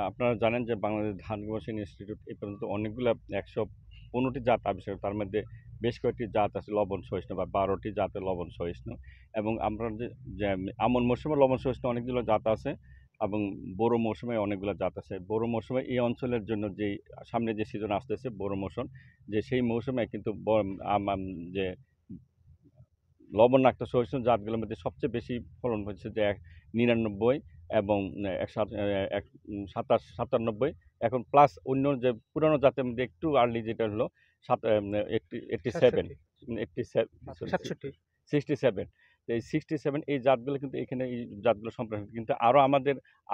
আপনারা জানেন যে বাংলাদেশ ধান গবেষণা ইনস্টিটিউট এই পর্যন্ত অনেকগুলা ১১৫টি জাত আবিষ্কার, তার মধ্যে বেশ কয়েকটি জাত আছে লবণ সহিষ্ণু বা ১২টি জাতের লবণ সহিষ্ণু। এবং আমরা যে আমন মৌসুমে লবণ সহিষ্ণু অনেকগুলো জাত আছে এবং বোরো মৌসুমে অনেকগুলো জাত আছে। বোরো মৌসুমে এই অঞ্চলের জন্য যেই সামনে যে সিজন আসতেছে বোরো মৌসুম, যে সেই মৌসুমে কিন্তু যে লবণাক্ত সহিষ্ণু জাতগুলোর মধ্যে সবচেয়ে বেশি ফলন হচ্ছে যে ৯৯ এবং ৯৭ এখন প্লাস অন্য যে পুরানো জাতের মধ্যে একটু আর্লি যেটা হলো 67 এই 67 এই জাতগুলো কিন্তু এখানে এই জাতগুলো সম্পর্কে কিন্তু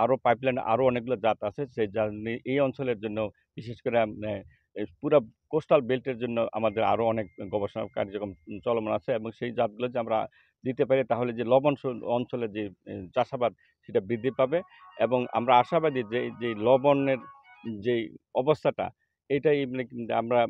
আরও পাইপলাইনে আরও অনেকগুলো জাত আছে সেই জাত নিয়ে এই অঞ্চলের জন্য বিশেষ করে পুরা কোস্টাল বেল্টের জন্য আমাদের আরও অনেক গবেষণা কার্যক্রম চলমান আছে এবং সেই জাতগুলো যে আমরা দিতে পারি তাহলে যে অঞ্চলের যে চাষাবাদ সেটা বৃদ্ধি পাবে এবং আমরা আশাবাদী যে যে লবণের যেই অবস্থাটা এটাই আমরা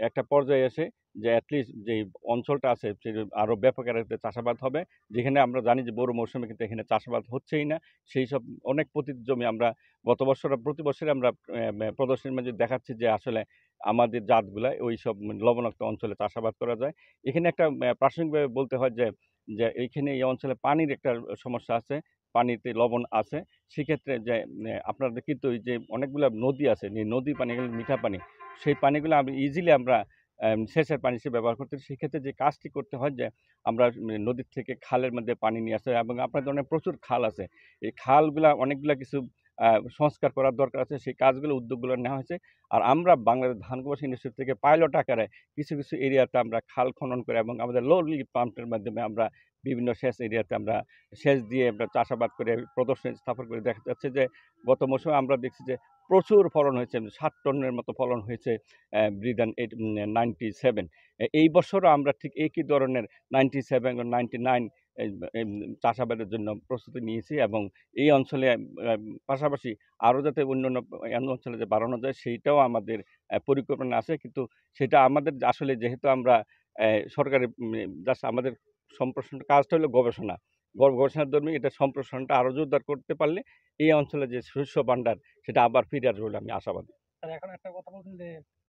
একটা পর্যায়ে এসে যে অ্যাটলিস্ট যেই অঞ্চলটা আছে সে আরও ব্যাপক আকারে চাষাবাদ হবে, যেখানে আমরা জানি যে বোরো মৌসুমে কিন্তু এখানে চাষাবাদ হচ্ছেই না। সেই সব অনেক পতিত জমি আমরা গত বছর প্রতি বছরে আমরা প্রদর্শনীর মাঝে দেখাচ্ছি যে আসলে আমাদের জাতগুলা ওই সব লবণাক্ত অঞ্চলে চাষাবাদ করা যায়। এখানে একটা প্রাসঙ্গিকভাবে বলতে হয় যে যে এইখানে এই অঞ্চলে পানির একটা সমস্যা আছে, পানিতে লবণ আছে। সেক্ষেত্রে যে আপনাদের কিন্তু ওই যে অনেকগুলা নদী আছে, এই নদীর পানি এগুলো মিঠা পানি। সেই পানিগুলো ইজিলি আমরা সেচের পানি হিসেবে ব্যবহার করতে পারি। সেক্ষেত্রে যে কাজটি করতে হয় যে আমরা নদীর থেকে খালের মধ্যে পানি নিয়ে আসতে হয় এবং আপনাদের অনেক প্রচুর খাল আছে। এই খালগুলা অনেকগুলা কিছু আ সংস্কার করার দরকার আছে। সেই কাজগুলো উদ্যোগগুলো নেওয়া হয়েছে। আর আমরা বাংলাদেশ ধান গবেষণা ইনস্টিটিউট থেকে পাইলট আকারে কিছু এরিয়াতে আমরা খাল খনন করে এবং আমাদের লো লিফট পাম্পের মাধ্যমে আমরা বিভিন্ন সেচ এরিয়াতে আমরা সেচ দিয়ে আমরা চাষাবাদ করে প্রদর্শনী স্থাপন করে দেখা যাচ্ছে যে গত মৌসুমে আমরা দেখছি যে প্রচুর ফলন হয়েছে। ৭ টনের মতো ফলন হয়েছে ব্রিদান 97। এই বছরও আমরা ঠিক একই ধরনের 97 বা 99 এই এই চাষাবাদের জন্য প্রস্তুতি নিয়েছি এবং এই অঞ্চলে পাশাপাশি আরও যাতে অন্যান্য অঞ্চলে যে বাড়ানো যায় সেইটাও আমাদের পরিকল্পনা আছে। কিন্তু সেটা আমাদের আসলে যেহেতু আমরা সরকারি জাস্ট আমাদের সম্প্রসারণ কাজটা হলো গবেষণা। গবেষণার ধর্মী এটা সম্প্রসারণটা আরও জোরদার করতে পারলে এই অঞ্চলে যে শস্য ভান্ডার সেটা আবার ফিরে আসবে বলে আমি আশাবাদী। এখন একটা কথা বলছেন যে